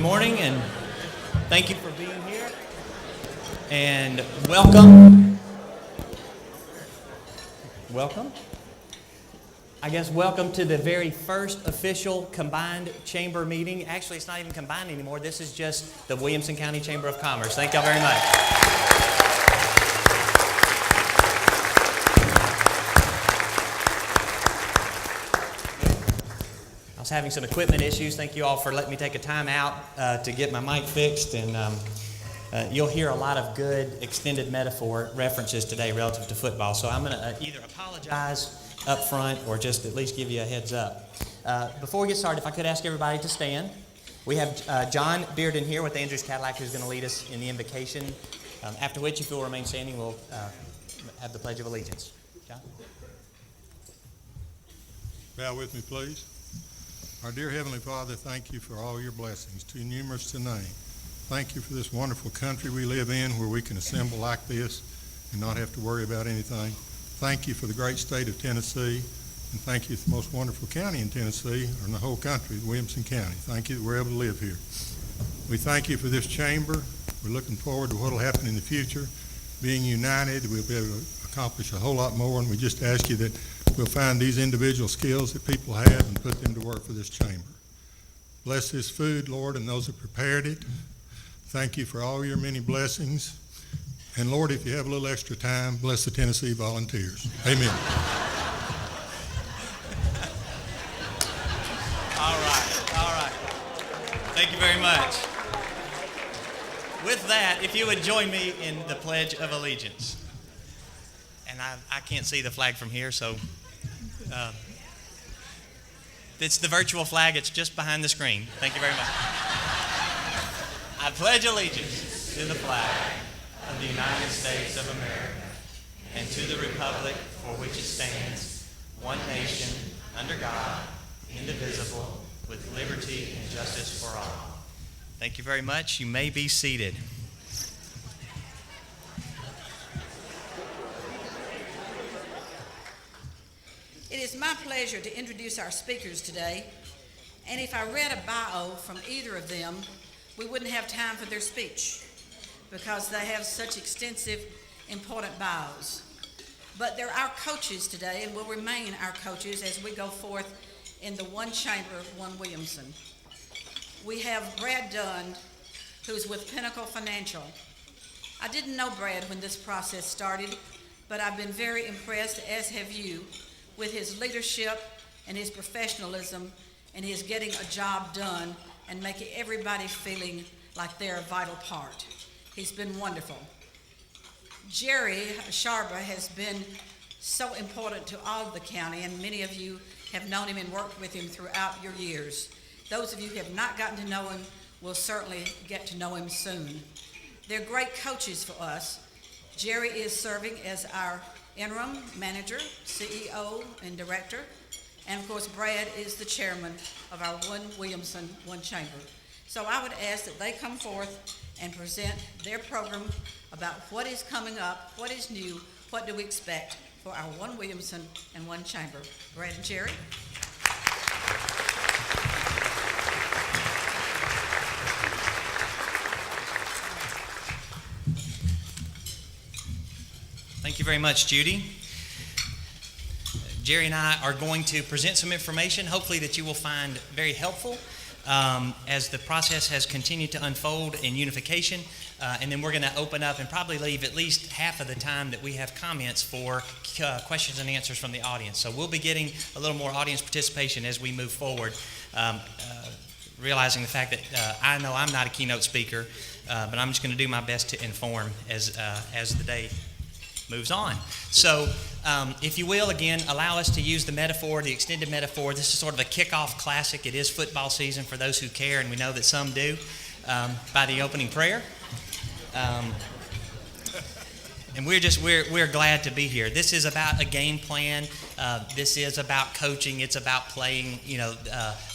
morning, and thank you for being here. And welcome. Welcome to the very first official combined chamber meeting. Actually, it's not even combined anymore. This is just the Williamson County Chamber of Commerce. Thank y'all very much. I was having some equipment issues. Thank you all for letting me take a time out to get my mic fixed. And you'll hear a lot of good extended metaphor references today relative to football. So I'm going to either apologize up front or just at least give you a heads up. Before we get started, if I could ask everybody to stand. We have John Bearden here with Andrews Cadillac, who's going to lead us in the invocation, after which, if you'll remain standing, we'll have the Pledge of Allegiance. John? Bow with me, please. Our dear Heavenly Father, thank you for all your blessings, too numerous to name. Thank you for this wonderful country we live in where we can assemble like this and not have to worry about anything. Thank you for the great state of Tennessee, and thank you for the most wonderful county in Tennessee, or in the whole country, Williamson County. Thank you that we're able to live here. We thank you for this chamber. We're looking forward to what will happen in the future. Being united, we'll be able to accomplish a whole lot more, and we just ask you that we'll find these individual skills that people have and put them to work for this chamber. Bless this food, Lord, and those that prepared it. Thank you for all your many blessings. And Lord, if you have a little extra time, bless the Tennessee Volunteers. Amen. All right. Thank you very much. With that, if you would join me in the Pledge of Allegiance. And I can't see the flag from here, so it's the virtual flag. It's just behind the screen. Thank you very much. I pledge allegiance to the flag of the United States of America and to the republic for which it stands, one nation, under God, indivisible, with liberty and justice for all. Thank you very much. You may be seated. It is my pleasure to introduce our speakers today, and if I read a bio from either of them, we wouldn't have time for their speech because they have such extensive, important bios. But they're our coaches today and will remain our coaches as we go forth in the one chamber, one Williamson. We have Brad Dunn, who's with Pinnacle Financial. I didn't know Brad when this process started, but I've been very impressed, as have you, with his leadership and his professionalism and his getting a job done and making everybody feeling like they're a vital part. He's been wonderful. Jerry Sharba has been so important to all of the county, and many of you have known him and worked with him throughout your years. Those of you who have not gotten to know him will certainly get to know him soon. They're great coaches for us. Jerry is serving as our interim manager, CEO, and director. And of course, Brad is the chairman of our One Williamson, One Chamber. So I would ask that they come forth and present their program about what is coming up, what is new, what do we expect for our One Williamson and One Chamber. Brad and Jerry. Thank you very much, Judy. Jerry and I are going to present some information, hopefully that you will find very helpful as the process has continued to unfold in unification. And then we're going to open up and probably leave at least half of the time that we have comments for questions and answers from the audience. So we'll be getting a little more audience participation as we move forward, realizing the fact that I know I'm not a keynote speaker, but I'm just going to do my best to inform as the day moves on. So if you will, again, allow us to use the metaphor, the extended metaphor. This is sort of a kickoff classic. It is football season for those who care, and we know that some do, by the opening prayer. And we're glad to be here. This is about a game plan. This is about coaching. It's about playing.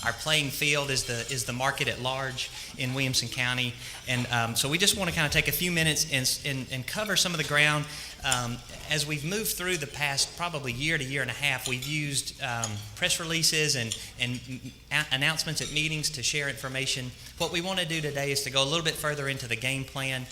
Our playing field is the market at large in Williamson County, and so we just want to kind of take a few minutes and cover some of the ground. As we've moved through the past probably year to year and a half, we've used press releases and announcements at meetings to share information. What we want to do today is to go a little bit further into the game plan,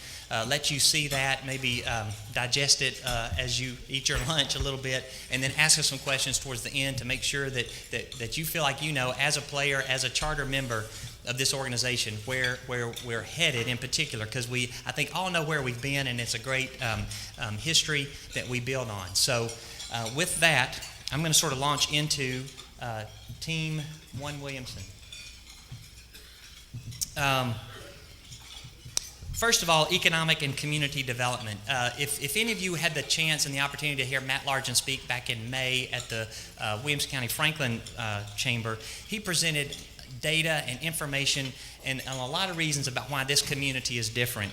let you see that, maybe digest it as you eat your lunch a little bit, and then ask us some questions towards the end to make sure that you feel like you know, as a player, as a charter member of this organization, where we're headed in particular, because I think all know where we've been, and it's a great history that we build on. So with that, I'm going to sort of launch into Team 1 Williamson. First of all, economic and community development. If any of you had the chance and the opportunity to hear Matt Largent speak back in May at the Williamson County Franklin Chamber, he presented data and information and a lot of reasons about why this community is different.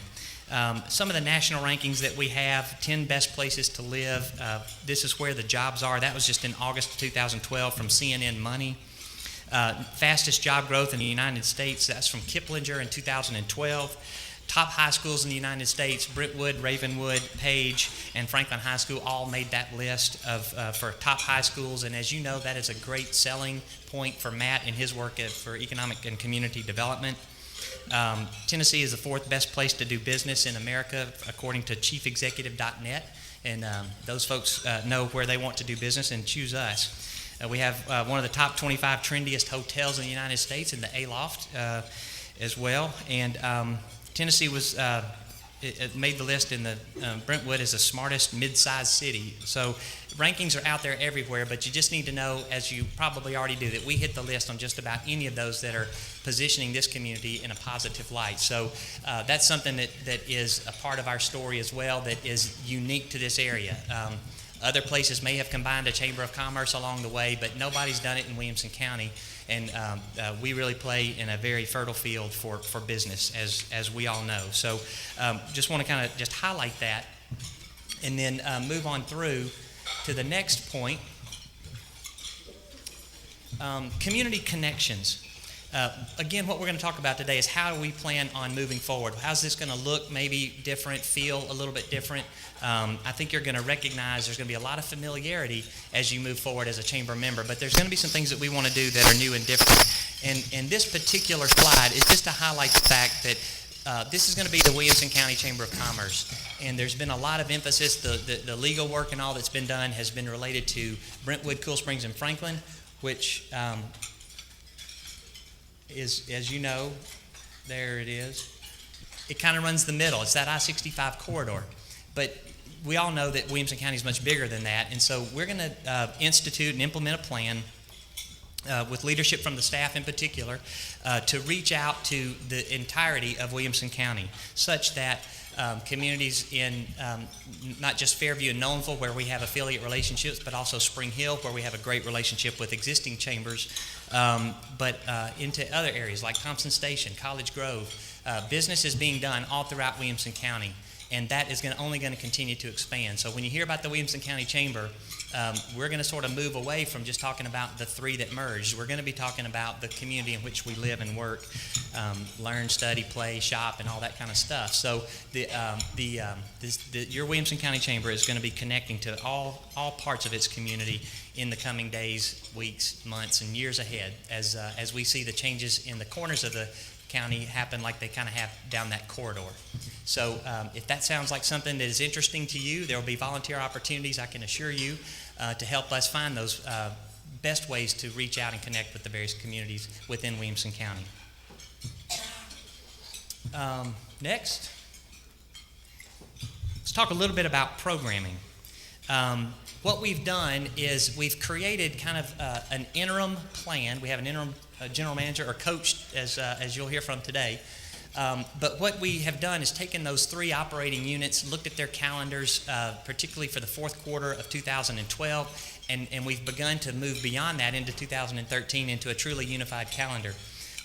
Some of the national rankings that we have, 10 best places to live. This is where the jobs are. That was just in August of 2012 from CNN Money. Fastest job growth in the United States, that's from Kiplinger in 2012. Top high schools in the United States, Brentwood, Ravenwood, Page, and Franklin High School all made that list for top high schools. And as you know, that is a great selling point for Matt in his work for economic and community development. Tennessee is the 4th best place to do business in America, according to chiefexecutive.net. And those folks know where they want to do business and choose us. We have one of the top 25 trendiest hotels in the United States in the A-Loft as well. And Tennessee it made the list in the Brentwood as the smartest mid-sized city. So rankings are out there everywhere, but you just need to know, as you probably already do, that we hit the list on just about any of those that are positioning this community in a positive light. So that's something that is a part of our story as well, that is unique to this area. Other places may have combined a Chamber of Commerce along the way, but nobody's done it in Williamson County. And we really play in a very fertile field for business, as we all know. So just want to kind of just highlight that and then move on through to the next point. Community connections. Again, what we're going to talk about today is how do we plan on moving forward? How's this going to look, maybe different, feel a little bit different? I think you're going to recognize there's going to be a lot of familiarity as you move forward as a chamber member, but there's going to be some things that we want to do that are new and different. And this particular slide is just to highlight the fact that this is going to be the Williamson County Chamber of Commerce. And there's been a lot of emphasis. The legal work and all that's been done has been related to Brentwood, Cool Springs, and Franklin, which is, as you know, there it is. It kind of runs the middle. It's that I-65 corridor. But we all know that Williamson County is much bigger than that, and so we're going to institute and implement a plan with leadership from the staff in particular to reach out to the entirety of Williamson County, such that communities in not just Fairview and Knoxville, where we have affiliate relationships, but also Spring Hill, where we have a great relationship with existing chambers, but into other areas like Thompson Station, College Grove. Business is being done all throughout Williamson County, and that is only going to continue to expand. So when you hear about the Williamson County Chamber, we're going to sort of move away from just talking about the 3 that merged. We're going to be talking about the community in which we live and work, learn, study, play, shop, and all that kind of stuff. So your Williamson County Chamber is going to be connecting to all parts of its community in the coming days, weeks, months, and years ahead as we see the changes in the corners of the county happen like they kind of have down that corridor. So if that sounds like something that is interesting to you, there will be volunteer opportunities, I can assure you, to help us find those best ways to reach out and connect with the various communities within Williamson County. Next, let's talk a little bit about programming. What we've done is we've created kind of an interim plan. We have an interim general manager or coach, as you'll hear from today. But what we have done is taken those 3 operating units, looked at their calendars, particularly for the 4th quarter of 2012, and we've begun to move beyond that into 2013 into a truly unified calendar.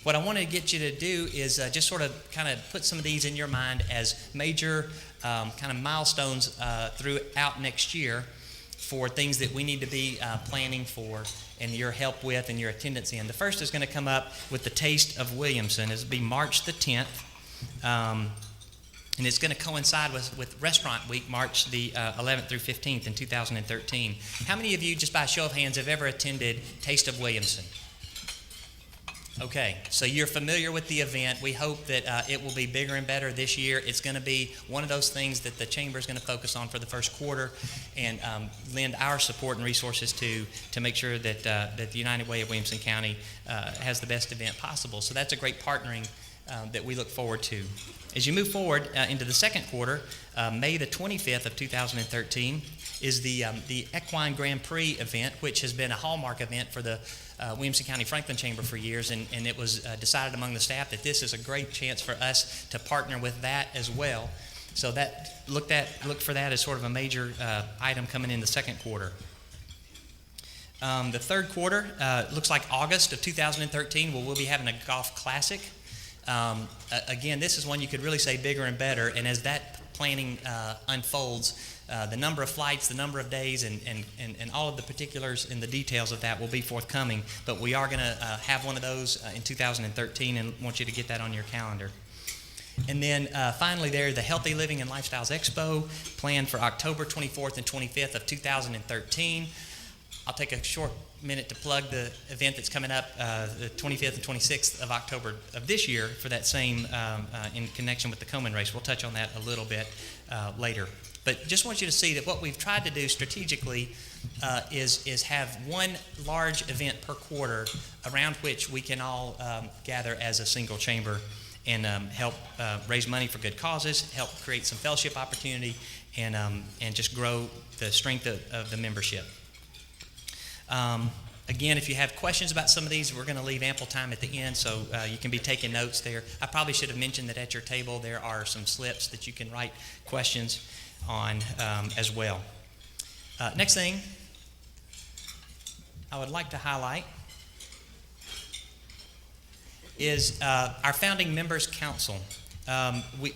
What I want to get you to do is just sort of kind of put some of these in your mind as major kind of milestones throughout next year for things that we need to be planning for and your help with and your attendance in. The first is going to come up with the Taste of Williamson. It'll be March the 10th. And it's going to coincide with Restaurant Week, March the 11th through 15th in 2013. How many of you, just by a show of hands, have ever attended Taste of Williamson? Okay, so you're familiar with the event. We hope that it will be bigger and better this year. It's going to be one of those things that the Chamber is going to focus on for the first quarter and lend our support and resources to make sure that the United Way of Williamson County has the best event possible. So that's a great partnering that we look forward to. As you move forward into the second quarter, May the 25th of 2013 is the Equine Grand Prix event, which has been a hallmark event for the Williamson County Franklin Chamber for years, and it was decided among the staff that this is a great chance for us to partner with that as well. So that look for that as sort of a major item coming in the second quarter. The third quarter looks like August of 2013. We'll be having a golf classic. Again, this is one you could really say bigger and better, and as that planning unfolds, the number of flights, the number of days, and all of the particulars and the details of that will be forthcoming. But we are going to have one of those in 2013 and want you to get that on your calendar. And then finally there, the Healthy Living and Lifestyles Expo planned for October 24th and 25th of 2013. I'll take a short minute to plug the event that's coming up the 25th and 26th of October of this year for that same in connection with the Komen race. We'll touch on that a little bit later. But just want you to see that what we've tried to do strategically is have one large event per quarter around which we can all gather as a single chamber and help raise money for good causes, help create some fellowship opportunity, and just grow the strength of the membership. Again, if you have questions about some of these, we're going to leave ample time at the end, so you can be taking notes there. I probably should have mentioned that at your table there are some slips that you can write questions on as well. Next thing I would like to highlight is our Founding Members Council.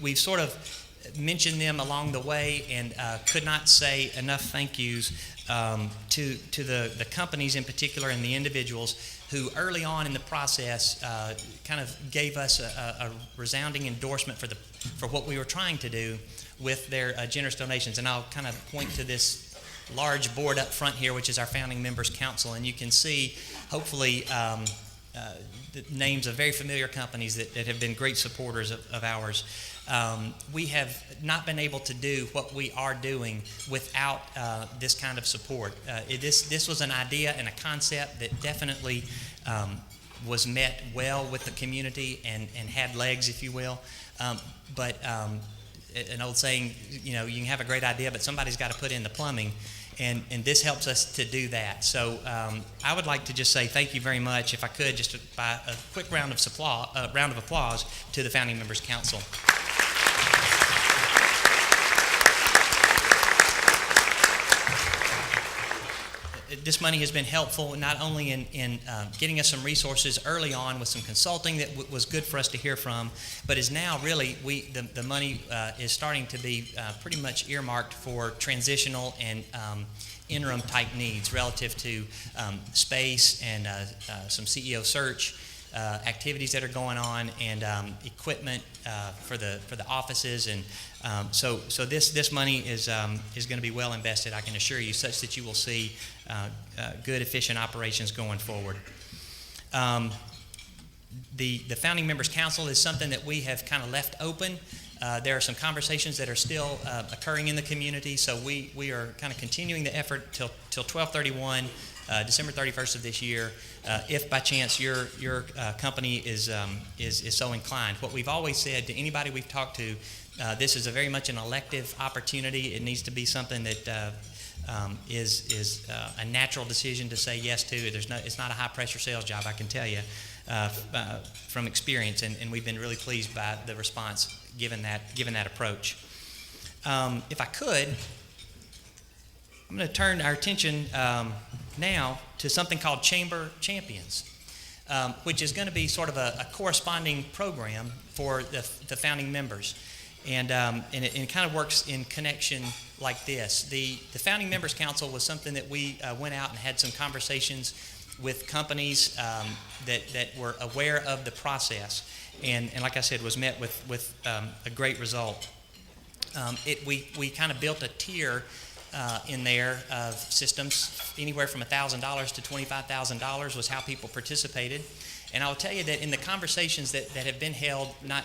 We've sort of mentioned them along the way and could not say enough thank yous to the companies in particular and the individuals who early on in the process kind of gave us a resounding endorsement for what we were trying to do with their generous donations. And I'll kind of point to this large board up front here, which is our Founding Members Council, and you can see hopefully the names of very familiar companies that have been great supporters of ours. We have not been able to do what we are doing without this kind of support. This was an idea and a concept that definitely was met well with the community and had legs, if you will. But an old saying, you can have a great idea, but somebody's got to put in the plumbing. And this helps us to do that. So I would like to just say thank you very much, if I could, just by a quick round of applause to the Founding Members Council. This money has been helpful not only in getting us some resources early on with some consulting that was good for us to hear from, but is now really the money is starting to be pretty much earmarked for transitional and interim type needs relative to space and some CEO search activities that are going on and equipment for the offices, and so this money is going to be well invested, I can assure you, such that you will see good, efficient operations going forward. The Founding Members Council is something that we have kind of left open. There are some conversations that are still occurring in the community, so we are kind of continuing the effort till 12/31, December 31st of this year, if by chance your company is so inclined. What we've always said to anybody we've talked to, this is a very much an elective opportunity. It needs to be something that is a natural decision to say yes to. It's not a high-pressure sales job, I can tell you, from experience, and we've been really pleased by the response given that approach. If I could, I'm going to turn our attention now to something called Chamber Champions. which is going to be sort of a corresponding program for the founding members. And it kind of works in connection like this. The Founding Members Council was something that we went out and had some conversations with companies that were aware of the process, and like I said, was met with a great result. We kind of built a tier in there of systems. Anywhere from $1,000 to $25,000 was how people participated. And I'll tell you that in the conversations that have been held, not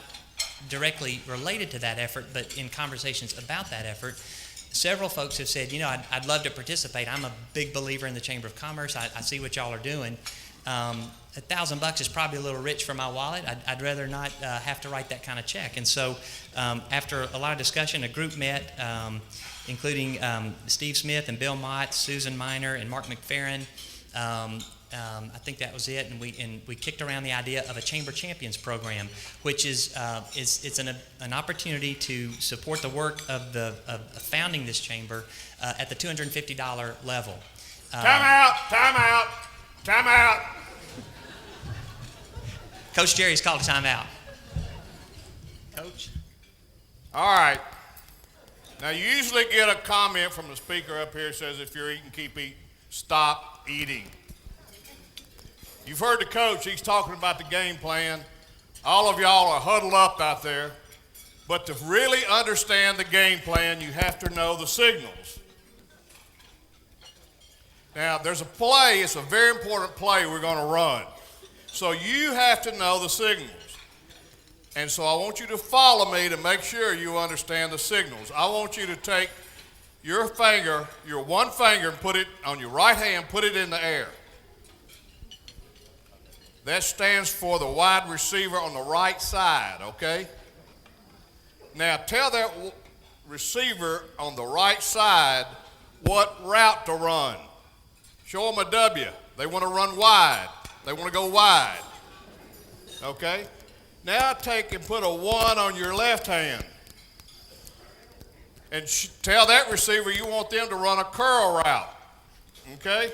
directly related to that effort, but in conversations about that effort, several folks have said, I'd love to participate. I'm a big believer in the Chamber of Commerce. I see what y'all are doing. $1,000 is probably a little rich for my wallet. I'd rather not have to write that kind of check. And so after a lot of discussion, a group met, including Steve Smith and Bill Mott, Susan Miner, and Mark McFerrin. I think that was it, and we kicked around the idea of a Chamber Champions program, which is it's an opportunity to support the work of founding this chamber at the $250 level. Time out. Coach Jerry's called a timeout. Coach? All right. Now, you usually get a comment from the speaker up here that says, if you're eating, keep eating. Stop eating. You've heard the coach. He's talking about the game plan. All of y'all are huddled up out there. But to really understand the game plan, you have to know the signals. Now, there's a play. It's a very important play we're going to run. So you have to know the signals. And so I want you to follow me to make sure you understand the signals. I want you to take your finger, your one finger, and put it on your right hand, put it in the air. That stands for the wide receiver on the right side, okay? Now tell that receiver on the right side what route to run. Show them a W. They want to run wide. They want to go wide. Okay? Now take and put a 1 on your left hand. And tell that receiver you want them to run a curl route. Okay?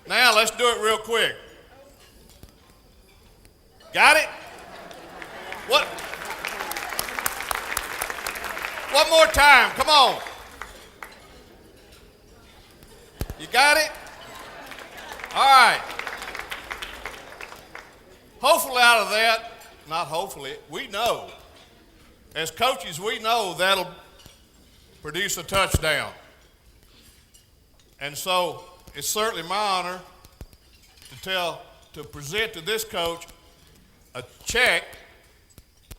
Now let's do it real quick. Got it? What? One more time. Come on. You got it? All right. Hopefully out of that, not hopefully, we know. As coaches, we know that'll produce a touchdown. And so it's certainly my honor to present to this coach a check,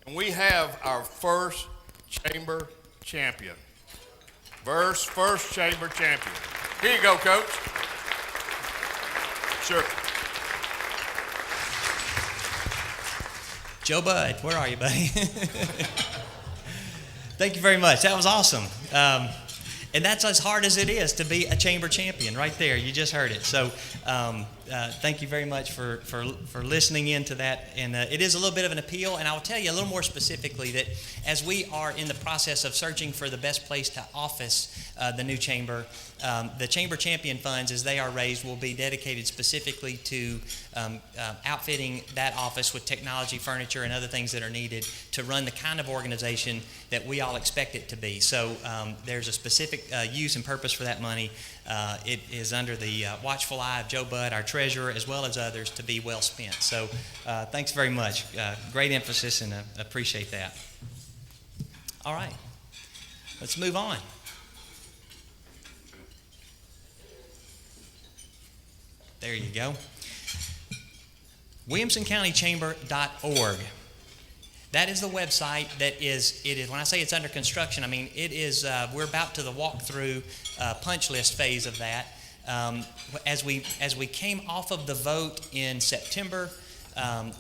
and we have our first chamber champion. First chamber champion. Here you go, Coach. Sure. Joe Bud, where are you, buddy? Thank you very much. That was awesome. And that's as hard as it is to be a chamber champion right there. You just heard it. So thank you very much for listening in to that. And it is a little bit of an appeal. And I'll tell you a little more specifically that as we are in the process of searching for the best place to office the new chamber, the Chamber Champion funds, as they are raised, will be dedicated specifically to outfitting that office with technology, furniture, and other things that are needed to run the kind of organization that we all expect it to be. So there's a specific use and purpose for that money. It is under the watchful eye of Joe Budd, our treasurer, as well as others, to be well spent. So thanks very much. Great emphasis, and appreciate that. All right, let's move on. There you go. WilliamsonCountyChamber.org. That is the website that is, when I say it's under construction, I mean it is, we're about to the walkthrough punch list phase of that. As we came off of the vote in September,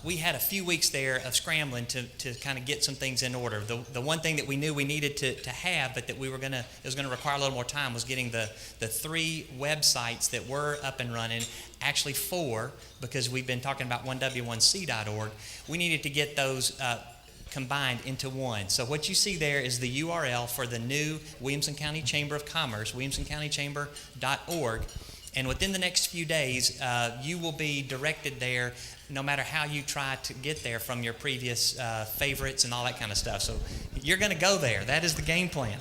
we had a few weeks there of scrambling to kind of get some things in order. The one thing that we knew we needed to have, but that it was going to require a little more time, was getting the 3 websites that were up and running, actually 4, because we've been talking about 1w1c.org. We needed to get those combined into one. So what you see there is the URL for the new Williamson County Chamber of Commerce, WilliamsonCountyChamber.org. And within the next few days, you will be directed there no matter how you try to get there from your previous favorites and all that kind of stuff. So you're going to go there. That is the game plan.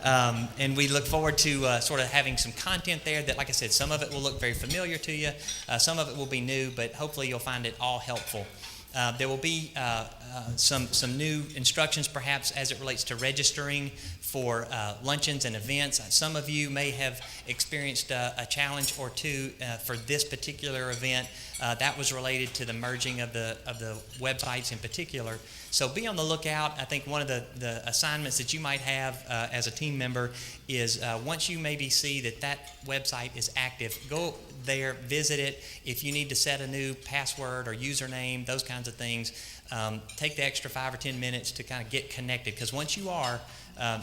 And we look forward to sort of having some content there that, like I said, some of it will look very familiar to you. Some of it will be new, but hopefully you'll find it all helpful. There will be some new instructions perhaps as it relates to registering for luncheons and events. Some of you may have experienced a challenge or two for this particular event. That was related to the merging of the websites in particular. So be on the lookout. I think one of the assignments that you might have as a team member is once you maybe see that website is active, go there, visit it. If you need to set a new password or username, those kinds of things, take the extra 5 or 10 minutes to kind of get connected, because once you are,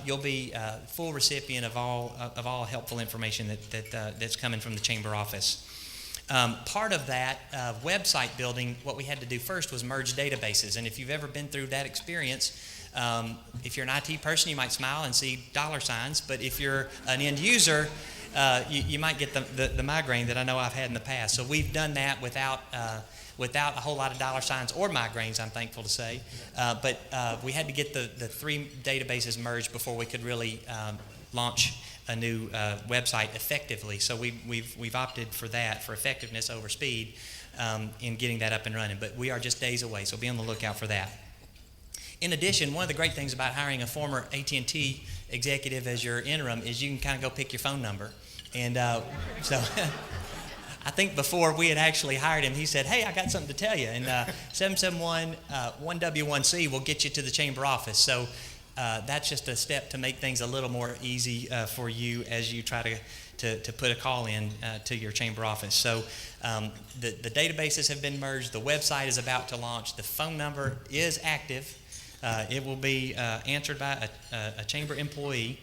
you'll be full recipient of all helpful information that's coming from the chamber office. Part of that website building, what we had to do first was merge databases. And if you've ever been through that experience, if you're an IT person, you might smile and see dollar signs. But if you're an end user, you might get the migraine that I know I've had in the past. So we've done that without a whole lot of dollar signs or migraines, I'm thankful to say. But we had to get the 3 databases merged before we could really launch a new website effectively. So we've opted for that, for effectiveness over speed in getting that up and running. But we are just days away, so be on the lookout for that. In addition, one of the great things about hiring a former AT&T executive as your interim is you can kind of go pick your phone number. And so I think before we had actually hired him, he said, "Hey, I got something to tell you." And 771-1W1C will get you to the chamber office. So that's just a step to make things a little more easy for you as you try to put a call in to your chamber office. So the databases have been merged. The website is about to launch. The phone number is active. It will be answered by a chamber employee.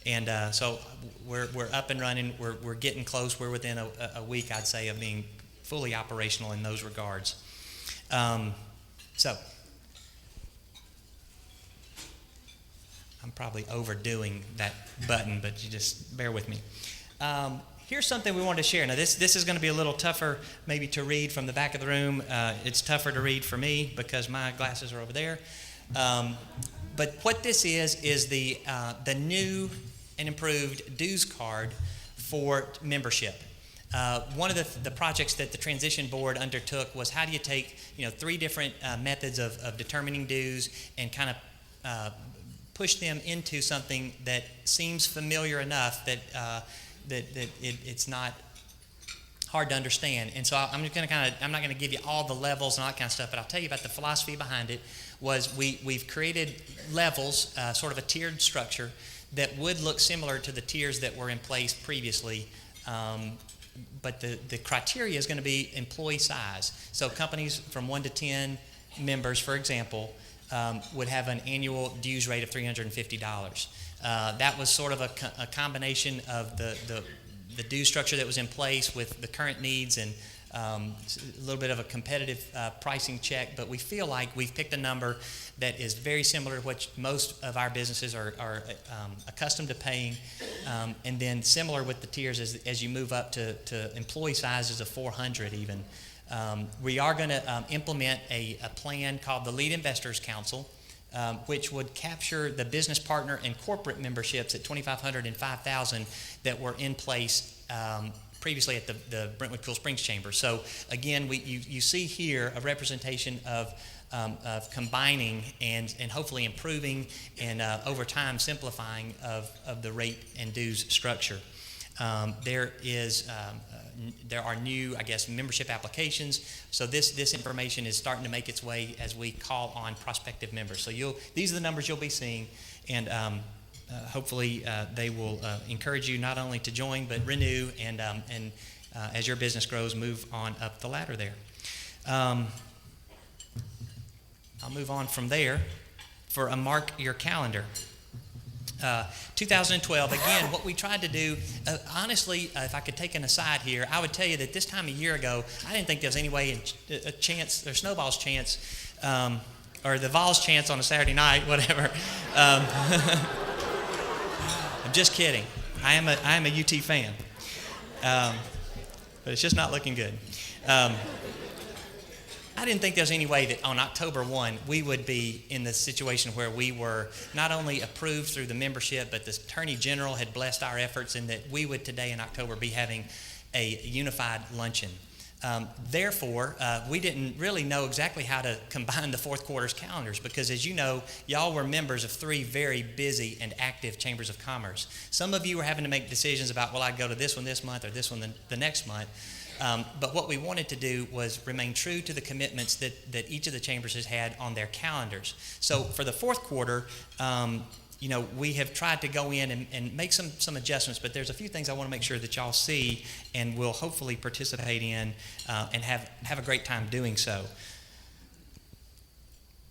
And so we're up and running. We're getting close. We're within a week, I'd say, of being fully operational in those regards. So I'm probably overdoing that button, but you just bear with me. Here's something we wanted to share. Now, this is going to be a little tougher maybe to read from the back of the room. It's tougher to read for me because my glasses are over there. But what this is the new and improved dues card for membership. One of the projects that the transition board undertook was how do you take 3 different methods of determining dues and kind of push them into something that seems familiar enough that it's not hard to understand. And so I'm not going to give you all the levels and all that kind of stuff, but I'll tell you about the philosophy behind it. Was we've created levels, sort of a tiered structure that would look similar to the tiers that were in place previously, but the criteria is going to be employee size. So companies from 1 to 10 members, for example, would have an annual dues rate of $350. That was sort of a combination of the dues structure that was in place with the current needs and a little bit of a competitive pricing check, but we feel like we've picked a number that is very similar to what most of our businesses are accustomed to paying, and then similar with the tiers as you move up to employee sizes of 400 even. We are going to implement a plan called the Lead Investors Council, which would capture the business partner and corporate memberships at 2,500 and 5,000 that were in place previously at the Brentwood Cool Springs Chamber. So again, you see here a representation of combining and hopefully improving and over time simplifying of the rate and dues structure. There are new, membership applications. So this information is starting to make its way as we call on prospective members. So these are the numbers you'll be seeing, and hopefully they will encourage you not only to join but renew and as your business grows, move on up the ladder there. I'll move on from there for a mark your calendar. 2012, again, what we tried to do, honestly, if I could take an aside here, I would tell you that this time a year ago, I didn't think there was any way, a chance, or Snowball's chance, or the Vols' chance on a Saturday night, whatever. I'm just kidding. I am a UT fan, but it's just not looking good. I I didn't think there was any way that on October 1 we would be in the situation where we were not only approved through the membership, but the Attorney General had blessed our efforts, and that we would today in October be having a unified luncheon. Therefore, we didn't really know exactly how to combine the fourth quarter's calendars because, as you know, y'all were members of 3 very busy and active chambers of commerce. Some of you were having to make decisions about, well, I'd go to this one this month or this one the next month. But what we wanted to do was remain true to the commitments that each of the chambers has had on their calendars. So for the fourth quarter, we have tried to go in and make some adjustments, but there's a few things I want to make sure that y'all see and will hopefully participate in and have a great time doing so.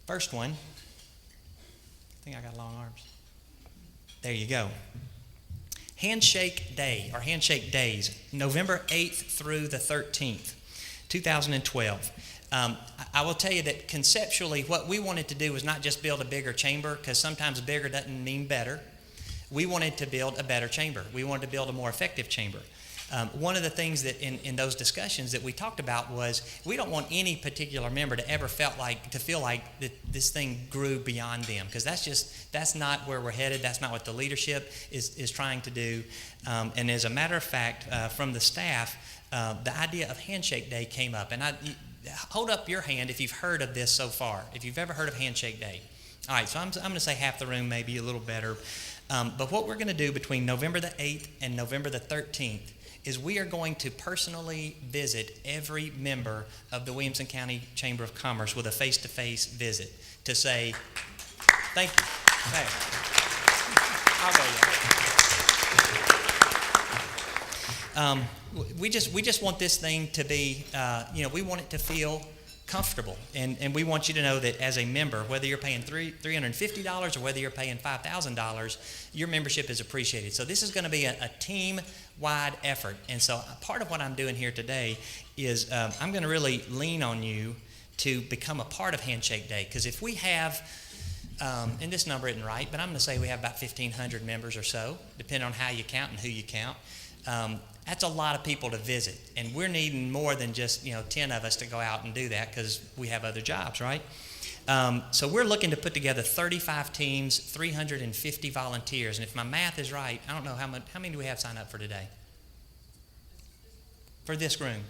First one, I think I got long arms. There you go. Handshake Day, or Handshake Days, November 8th through the 13th, 2012. I will tell you that conceptually what we wanted to do was not just build a bigger chamber, because sometimes bigger doesn't mean better. We wanted to build a better chamber. We wanted to build a more effective chamber. One of the things that in those discussions that we talked about was we don't want any particular member to ever feel like that this thing grew beyond them, because that's not where we're headed. That's not what the leadership is trying to do. And as a matter of fact, from the staff, the idea of Handshake Day came up. And hold up your hand if you've heard of this so far, if you've ever heard of Handshake Day. All right, so I'm going to say half the room, maybe a little better. But what we're going to do between November the 8th and November the 13th is we are going to personally visit every member of the Williamson County Chamber of Commerce with a face-to-face visit to say, thank you. Hey, I'll go, we just want this thing to be, we want it to feel comfortable, and we want you to know that as a member, whether you're paying $350 or whether you're paying $5,000, your membership is appreciated. So this is going to be a team-wide effort, and so part of what I'm doing here today is I'm going to really lean on you to become a part of Handshake Day, because if we have, and this number isn't right, but I'm going to say we have about 1,500 members or so, depending on how you count and who you count. That's a lot of people to visit, and we're needing more than just 10 of us to go out and do that, because we have other jobs, right? So we're looking to put together 35 teams, 350 volunteers, and if my math is right, I don't know how many do we have signed up for today? For this room?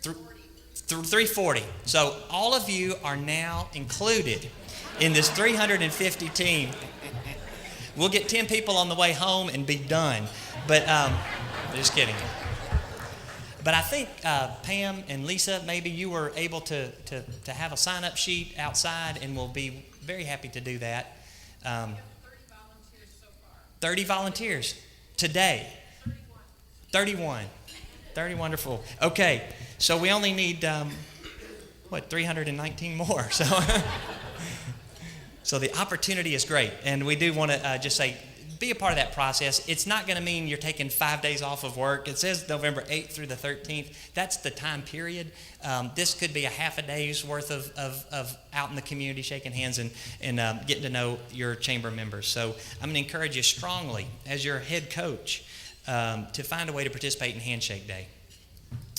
340. So all of you are now included in this 350 team. We'll get 10 people on the way home and be done. But just kidding. But I think Pam and Lisa, maybe you were able to have a sign-up sheet outside, and we'll be very happy to do that. We have 30 volunteers so far. 30 volunteers today. 31. 30, wonderful. Okay, so we only need, 319 more. So the opportunity is great, and we do want to just say, be a part of that process. It's not going to mean you're taking 5 days off of work. It says November 8th through the 13th. That's the time period. This could be a half a day's worth of out in the community shaking hands and getting to know your chamber members. So I'm going to encourage you strongly as your head coach to find a way to participate in Handshake Day,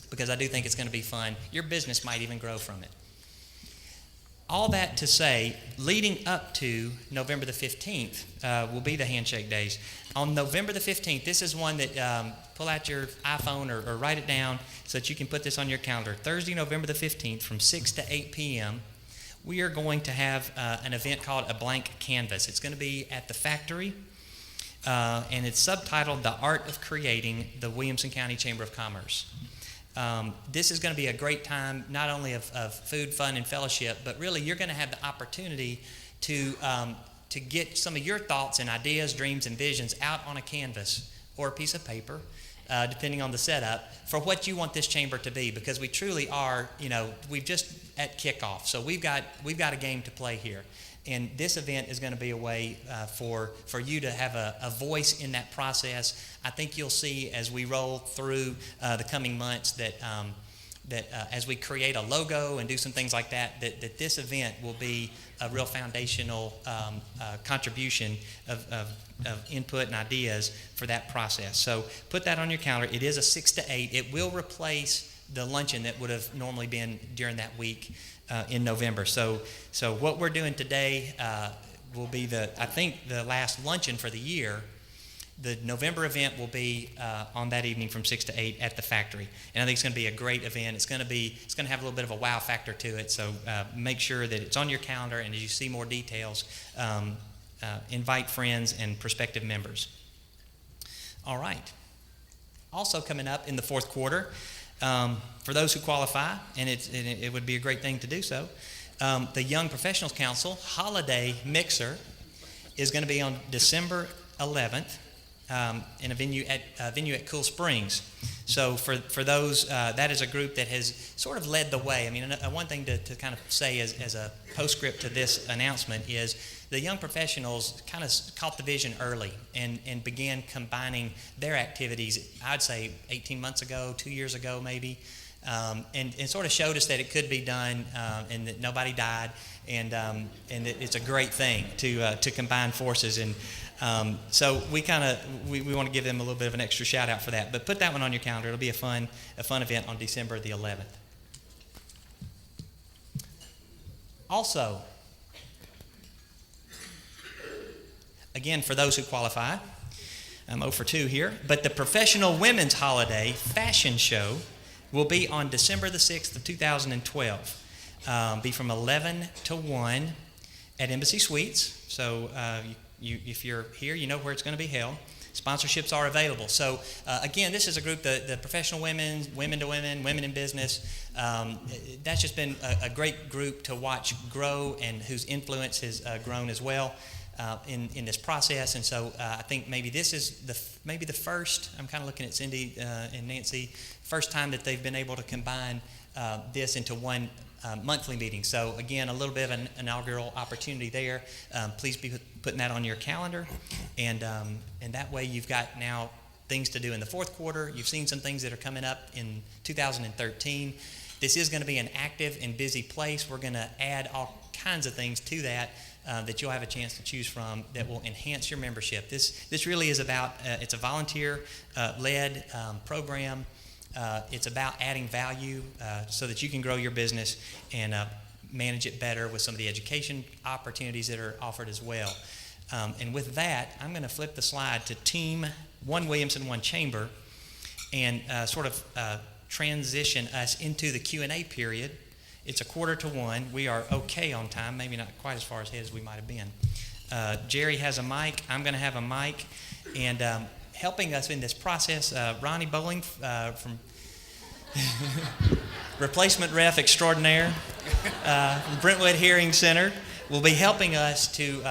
because I do think it's going to be fun. Your business might even grow from it. All that to say, leading up to November the 15th will be the Handshake Days. On November the 15th, this is one that pull out your iPhone or write it down so that you can put this on your calendar. Thursday, November the 15th from 6 to 8 p.m., we are going to have an event called A Blank Canvas. It's going to be at the factory, and it's subtitled The Art of Creating the Williamson County Chamber of Commerce. This is going to be a great time, not only of food, fun, and fellowship, but really you're going to have the opportunity to get some of your thoughts and ideas, dreams, and visions out on a canvas or a piece of paper, depending on the setup, for what you want this chamber to be, because we truly are, we've just at kickoff, so we've got a game to play here. And this event is going to be a way for you to have a voice in that process. I think you'll see as we roll through the coming months that as we create a logo and do some things like that this event will be a real foundational contribution of input and ideas for that process. So put that on your calendar. It is a 6 to 8. It will replace the luncheon that would have normally been during that week in November. So what we're doing today will be I think the last luncheon for the year. The November event will be on that evening from 6 to 8 at the factory, and I think it's going to be a great event. It's going to have a little bit of a wow factor to it. So make sure that it's on your calendar, and as you see more details, invite friends and prospective members. All right. Also coming up in the fourth quarter, for those who qualify, and it would be a great thing to do so, the Young Professionals Council Holiday Mixer is going to be on December 11th. In a venue at Cool Springs. So for those, that is a group that has sort of led the way. I mean, one thing to kind of say as a postscript to this announcement is the young professionals kind of caught the vision early and began combining their activities, I'd say 18 months ago, 2 years ago maybe, and sort of showed us that it could be done and that nobody died, and that it's a great thing to combine forces. And so we want to give them a little bit of an extra shout out for that. But put that one on your calendar. It'll be a fun event on December the 11th. Also, again, for those who qualify, I'm 0 for 2 here, but the Professional Women's Holiday Fashion Show will be on December the 6th of 2012. Be from 11 to 1 at Embassy Suites. So if you're here, you know where it's going to be held. Sponsorships are available. So again, this is a group, the professional women, women to women, women in business. That's just been a great group to watch grow, and whose influence has grown as well in this process. And so I think maybe this is the first. I'm kind of looking at Cindy and Nancy. First time that they've been able to combine this into one monthly meeting. So again, a little bit of an inaugural opportunity there. Please be putting that on your calendar, and that way you've got now things to do in the fourth quarter. You've seen some things that are coming up in 2013. This is going to be an active and busy place. We're going to add all kinds of things to that that you'll have a chance to choose from that will enhance your membership. This really is about it's a volunteer led program. It's about adding value so that you can grow your business and manage it better with some of the education opportunities that are offered as well. And with that, I'm going to flip the slide to Team 1 Williamson, 1 Chamber, and sort of transition us into the Q&A period. It's 1:45. We are okay on time, maybe not quite as far ahead as we might have been. Jerry has a mic. I'm going to have a mic. And helping us in this process, Ronnie Bowling from replacement ref extraordinaire from Brentwood Hearing Center will be helping us to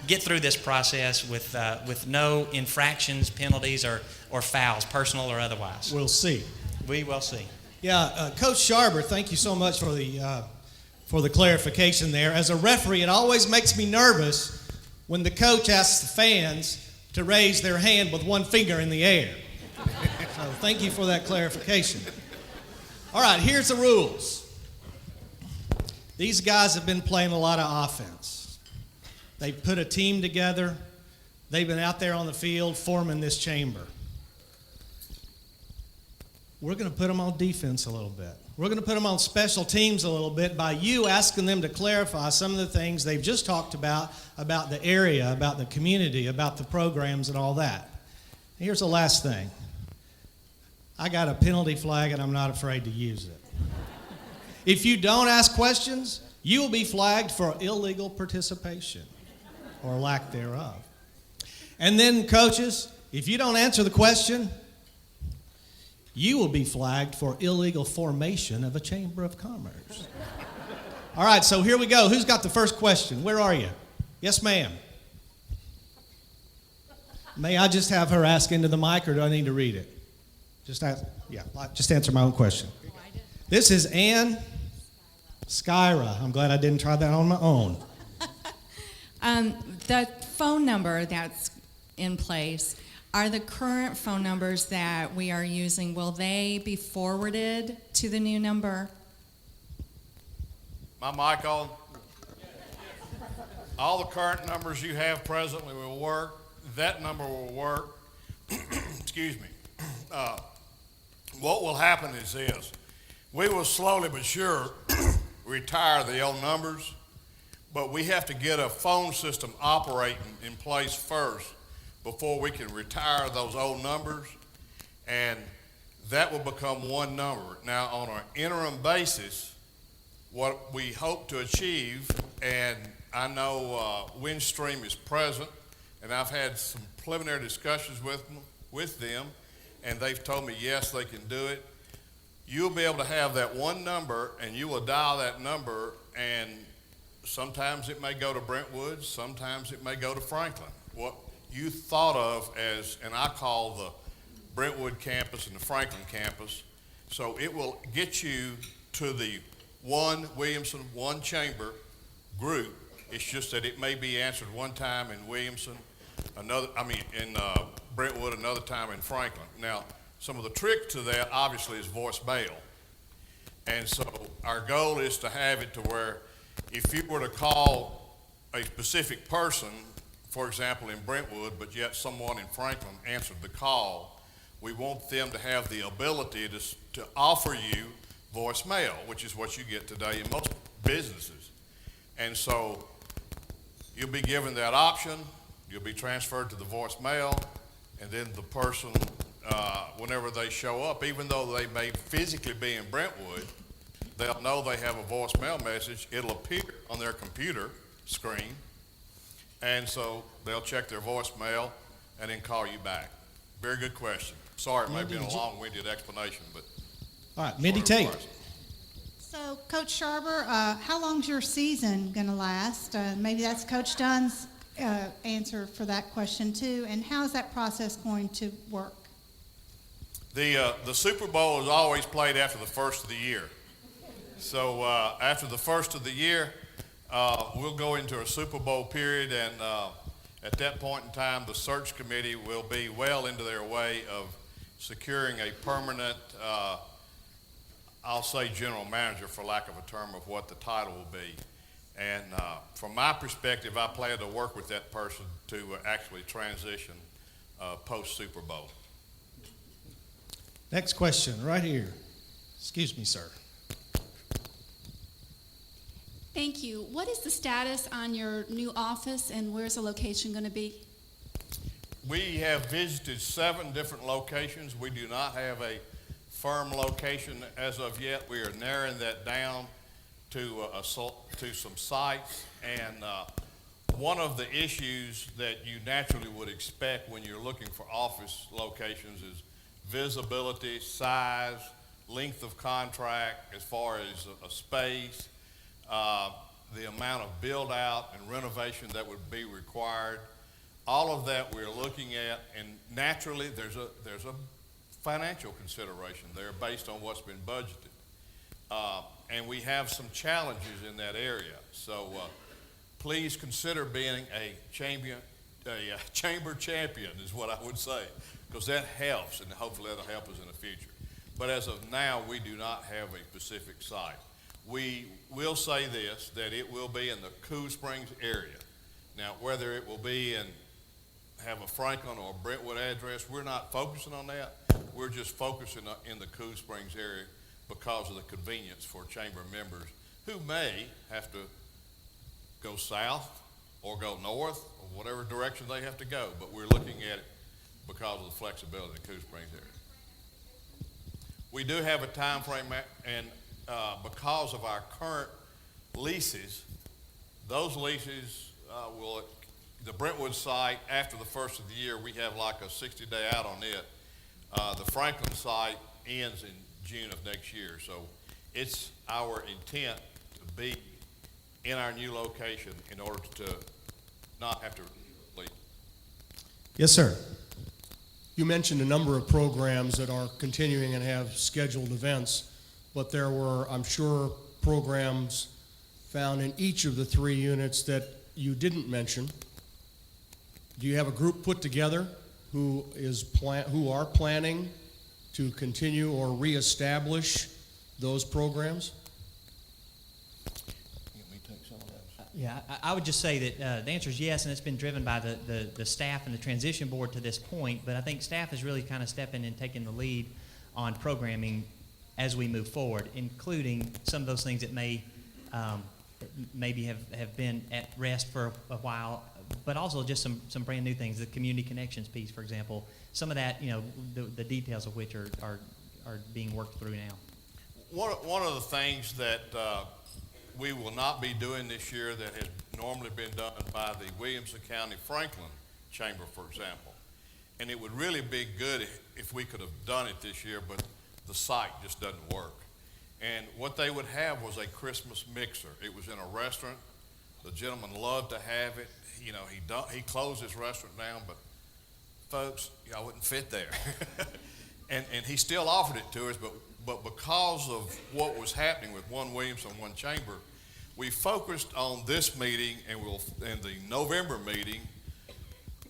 get through this process with no infractions, penalties, or fouls, personal or otherwise. We'll see. We will see. Yeah, Coach Sharber, thank you so much for the clarification there. As a referee, it always makes me nervous when the coach asks the fans to raise their hand with one finger in the air. So thank you for that clarification. All right, here's the rules. These guys have been playing a lot of offense. They've put a team together. They've been out there on the field forming this chamber. We're going to put them on defense a little bit. We're going to put them on special teams a little bit by you asking them to clarify some of the things they've just talked about the area, about the community, about the programs and all that. Here's the last thing. I got a penalty flag and I'm not afraid to use it. If you don't ask questions, you will be flagged for illegal participation or lack thereof. And then, coaches, if you don't answer the question, you will be flagged for illegal formation of a chamber of commerce. All right, so here we go. Who's got the first question? Where are you? Yes, ma'am. May I just have her ask into the mic, or do I need to read it? Just answer my own question. This is Ann Skyra. I'm glad I didn't try that on my own. The phone number that's in place, are the current phone numbers that we are using, will they be forwarded to the new number? My mic on? All the current numbers you have presently will work. That number will work. Excuse me. what will happen is this. We will slowly but sure retire the old numbers, but we have to get a phone system operating in place first before we can retire those old numbers, and that will become one number. Now, on an interim basis, what we hope to achieve, and I know Windstream is present, and I've had some preliminary discussions with them, and they've told me yes, they can do it. You'll be able to have that one number, and you will dial that number, and sometimes it may go to Brentwood, sometimes it may go to Franklin. What you thought of as, and I call the Brentwood campus and the Franklin campus, so it will get you to the one Williamson, one chamber group. It's just that it may be answered one time in Williamson, in Brentwood, another time in Franklin. Now, some of the trick to that obviously is voicemail. And so our goal is to have it to where if you were to call a specific person, for example in Brentwood, but yet someone in Franklin answered the call, we want them to have the ability to offer you voicemail, which is what you get today in most businesses. And so you'll be given that option, you'll be transferred to the voicemail, and then the person, whenever they show up, even though they may physically be in Brentwood, they'll know they have a voicemail message. It'll appear on their computer screen, and so they'll check their voicemail and then call you back. Very good question. Sorry, it may have been a long-winded explanation, but. All right, Mindy Tate. So, Coach Sharber, how long's your season going to last? Maybe that's Coach Dunn's answer for that question too. And how is that process going to work? The Super Bowl is always played after the first of the year. So after the first of the year, we'll go into a Super Bowl period, and at that point in time, the search committee will be well into their way of securing a permanent, I'll say general manager for lack of a term of what the title will be. And from my perspective, I plan to work with that person to actually transition post-Super Bowl. Next question, right here. Excuse me, sir. Thank you. What is the status on your new office, and where's the location going to be? We have visited 7 different locations. We do not have a firm location as of yet. We are narrowing that down to some sites, and one of the issues that you naturally would expect when you're looking for office locations is visibility, size, length of contract as far as a space, the amount of build out and renovation that would be required. All of that we're looking at, and naturally there's a financial consideration there based on what's been budgeted. And we have some challenges in that area. So please consider being a chamber champion is what I would say, because that helps, and hopefully that'll help us in the future. But as of now, we do not have a specific site. We will say this, that it will be in the Cool Springs area. Now, whether it will be have a Franklin or a Brentwood address, we're not focusing on that. We're just focusing in the Cool Springs area because of the convenience for chamber members who may have to go south or go north or whatever direction they have to go. But we're looking at it because of the flexibility of the Cool Springs area. We do have a time frame, and because of our current leases, those leases the Brentwood site, after the first of the year, we have like a 60-day out on it. The Franklin site ends in June of next year. So it's our intent to be in our new location in order to not have to leave. Yes, sir. You mentioned a number of programs that are continuing and have scheduled events, but there were, I'm sure, programs found in each of the 3 units that you didn't mention. Do you have a group put together who are planning to continue or reestablish those programs? Yeah, I would just say that the answer is yes, and it's been driven by the staff and the transition board to this point, but I think staff is really kind of stepping and taking the lead on programming as we move forward, including some of those things that may maybe have been at rest for a while, but also just some brand new things. The community connections piece, for example, some of that, the details of which are being worked through now. One of the things that we will not be doing this year that has normally been done by the Williamson County Franklin Chamber, for example, and it would really be good if we could have done it this year, but the site just doesn't work. And what they would have was a Christmas mixer. It was in a restaurant. The gentleman loved to have it. He closed his restaurant down, but folks, y'all wouldn't fit there. and he still offered it to us, but because of what was happening with one Williamson, one chamber, we focused on this meeting and the November meeting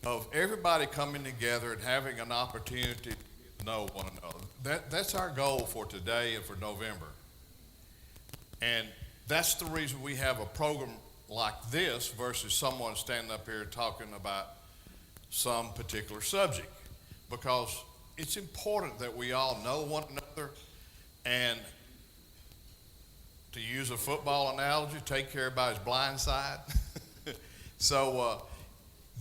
of everybody coming together and having an opportunity to know one another. That's our goal for today and for November. And that's the reason we have a program like this versus someone standing up here talking about some particular subject, because it's important that we all know one another and, to use a football analogy, take care of everybody's blind side. So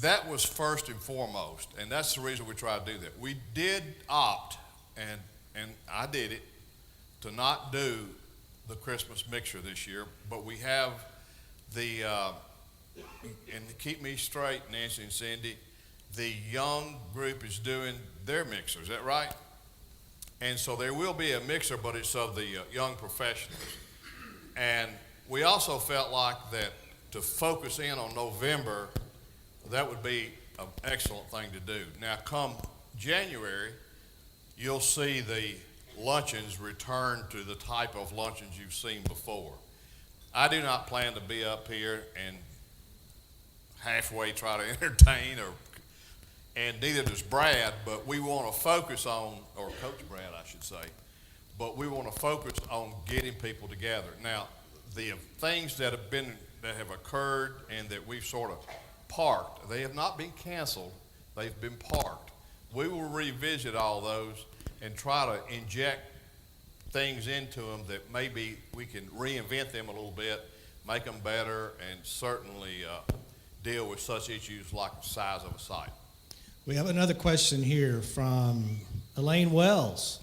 that was first and foremost, and that's the reason we try to do that. We did opt, and I did it, to not do the Christmas mixer this year, but we have the, and to keep me straight, Nancy and Cindy, the young group is doing their mixer, is that right? And so there will be a mixer, but it's of the young professionals. And we also felt like that to focus in on November, that would be an excellent thing to do. Now, come January, you'll see the luncheons return to the type of luncheons you've seen before. I do not plan to be up here and halfway try to entertain, and neither does Brad, but we want to focus on, or Coach Brad, I should say, but we want to focus on getting people together. Now, the things that have occurred and that we've sort of parked, they have not been canceled, they've been parked. We will revisit all those and try to inject things into them that maybe we can reinvent them a little bit, make them better, and certainly deal with such issues like the size of a site. We have another question here from Elaine Wells.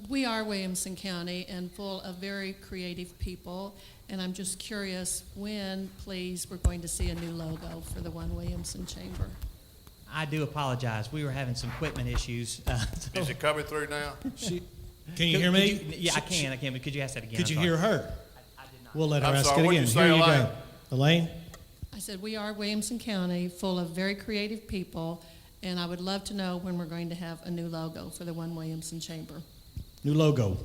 We are Williamson County and full of very creative people, and I'm just curious when, please, we're going to see a new logo for the One Williamson Chamber. I do apologize. We were having some equipment issues. Is it coming through now? Can you hear me? Yeah, I can, but could you ask that again? Could I'm you sorry. hear her? I did not. We'll let her I'm ask sorry, it what'd again. you say, Here you Elaine? go. Elaine? I said, we are Williamson County, full of very creative people, and I would love to know when we're going to have a new logo for the One Williamson Chamber. New logo.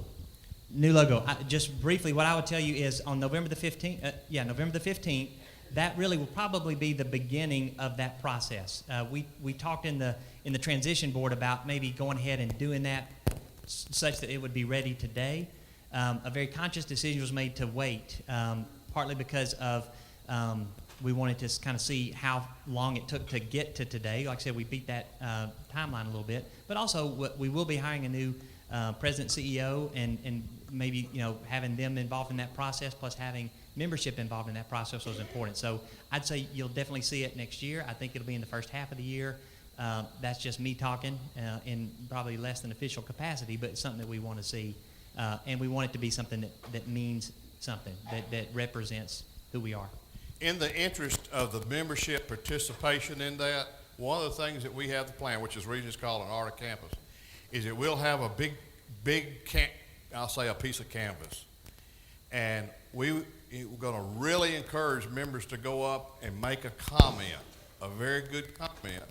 New logo. Just briefly, what I would tell you is on November the 15th, November the 15th, that really will probably be the beginning of that process. We talked in the transition board about maybe going ahead and doing that such that it would be ready today. A very conscious decision was made to wait, partly because of we wanted to kind of see how long it took to get to today. Like I said, we beat that timeline a little bit, but also we will be hiring a new president, CEO, and maybe having them involved in that process, plus having membership involved in that process was important. So I'd say you'll definitely see it next year. I think it'll be in the first half of the year. That's just me talking in probably less than official capacity, but it's something that we want to see, and we want it to be something that means something, that represents who we are. In the interest of the membership participation in that, one of the things that we have the plan, which is regions called an Art of Campus, is that we'll have a big I'll say a piece of canvas. And we're going to really encourage members to go up and make a comment, a very good comment,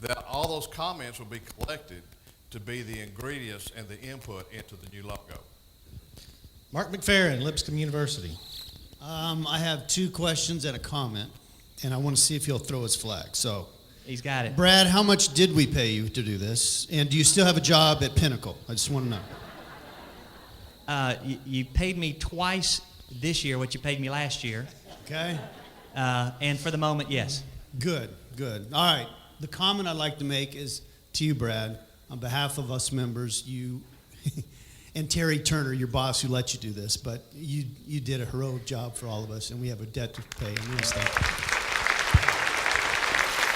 that all those comments will be collected to be the ingredients and the input into the new logo. Mark McFerrin, Lipscomb University. I have two questions and a comment, and I want to see if he'll throw his flag. So, He's got it. Brad, how much did we pay you to do this? And do you still have a job at Pinnacle? I just want to know. You paid me twice this year what you paid me last year. Okay? And for the moment, yes. Good. All right. The comment I'd like to make is to you, Brad. on behalf of us members, you and Terry Turner, your boss, who let you do this, but you did a heroic job for all of us, and we have a debt to pay. And we just thank you.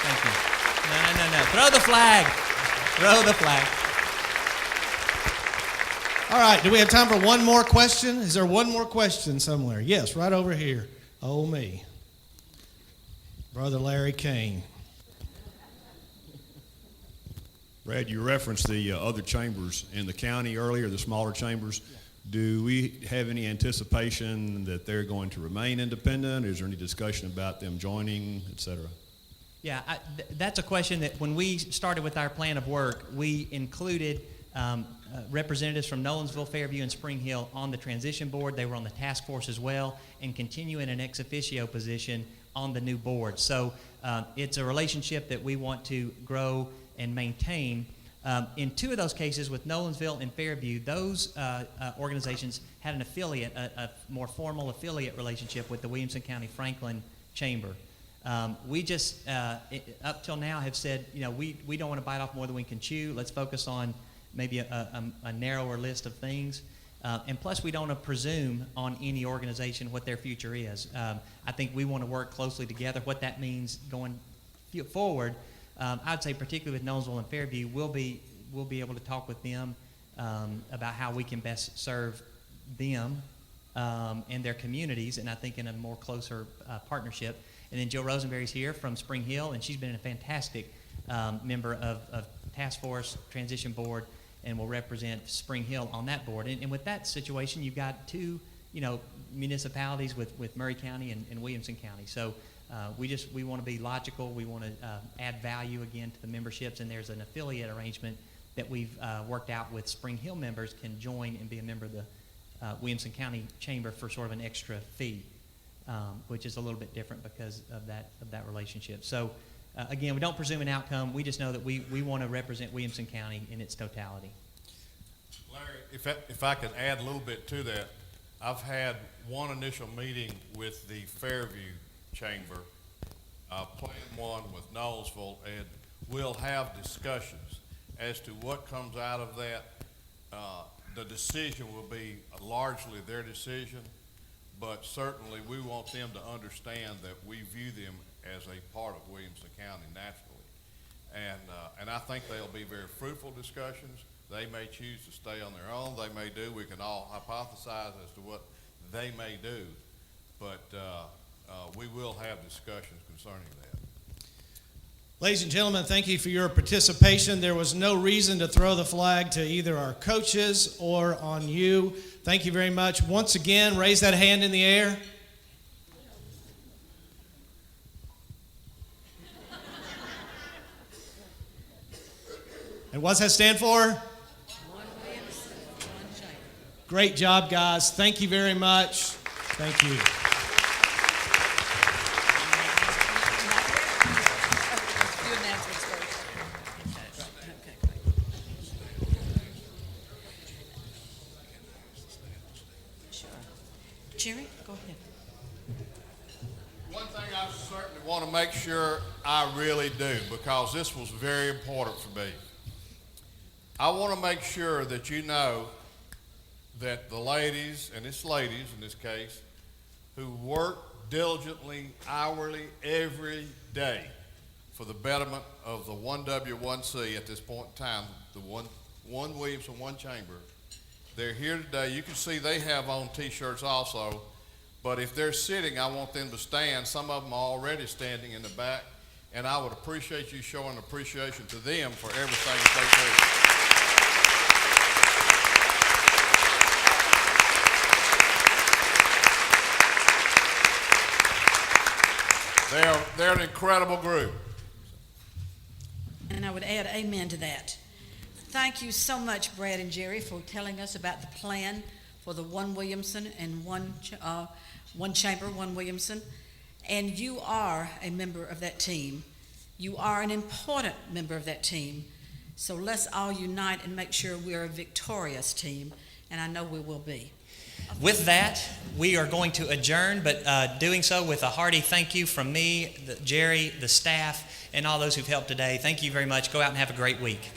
Thank you. No. Throw the flag. Throw the flag. All right, do we have time for one more question? Is there one more question somewhere? Yes, right over here. Oh, me. Brother Larry Kane. Brad, you referenced the other chambers in the county earlier, the smaller chambers. Do we have any anticipation that they're going to remain independent? Is there any discussion about them joining, et cetera? Yeah, that's a question that when we started with our plan of work, we included representatives from Nolensville, Fairview, and Spring Hill on the transition board. They were on the task force as well, and continue in an ex officio position on the new board. So it's a relationship that we want to grow and maintain. In two of those cases with Nolensville and Fairview, those organizations had an affiliate, a more formal affiliate relationship with the Williamson County Franklin Chamber. We just, up till now, have said, we don't want to bite off more than we can chew. Let's focus on maybe a narrower list of things. And plus, we don't want to presume on any organization what their future is. I think we want to work closely together. What that means going forward, I'd say particularly with Nolensville and Fairview, we'll be able to talk with them about how we can best serve them and their communities, and I think in a more closer partnership. And then Jill Rosenberry's here from Spring Hill, and she's been a fantastic member of Task Force, Transition Board, and will represent Spring Hill on that board. And with that situation, you've got two, municipalities with Murray County and Williamson County. So we want to be logical. We want to add value again to the memberships, and there's an affiliate arrangement that we've worked out with Spring Hill members can join and be a member of the Williamson County Chamber for sort of an extra fee, which is a little bit different because of that relationship. So again, we don't presume an outcome. We just know that we want to represent Williamson County in its totality. Larry, if I could add a little bit to that, I've had one initial meeting with the Fairview Chamber, planned one with Nolensville, and we'll have discussions as to what comes out of that. The decision will be largely their decision, but certainly we want them to understand that we view them as a part of Williamson County naturally. And I think they'll be very fruitful discussions. They may choose to stay on their own. They may do. We can all hypothesize as to what they may do, but we will have discussions concerning that. Ladies and gentlemen, thank you for your participation. There was no reason to throw the flag to either our coaches or on you. Thank you very much. Once again, raise that hand in the air. And what's that stand for? Great job, guys. Thank you very much. Thank you. Jerry, go ahead. One thing I certainly want to make sure I really do, because this was very important for me. I want to make sure that you know that the ladies, and it's ladies in this case, who work diligently, hourly, every day for the betterment of the 1W1C at this point in time, the one Williamson, one Chamber, they're here today. You can see they have on T-shirts also, but if they're sitting, I want them to stand. Some of them are already standing in the back, and I would appreciate you showing appreciation to them for everything that they do. They're an incredible group. And I would add amen to that. Thank you so much, Brad and Jerry, for telling us about the plan for the one Williamson and one Chamber, one Williamson. And you are a member of that team. You are an important member of that team. So let's all unite and make sure we're a victorious team, and I know we will be. With that, we are going to adjourn, but doing so with a hearty thank you from me, Jerry, the staff, and all those who've helped today. Thank you very much. Go out and have a great week.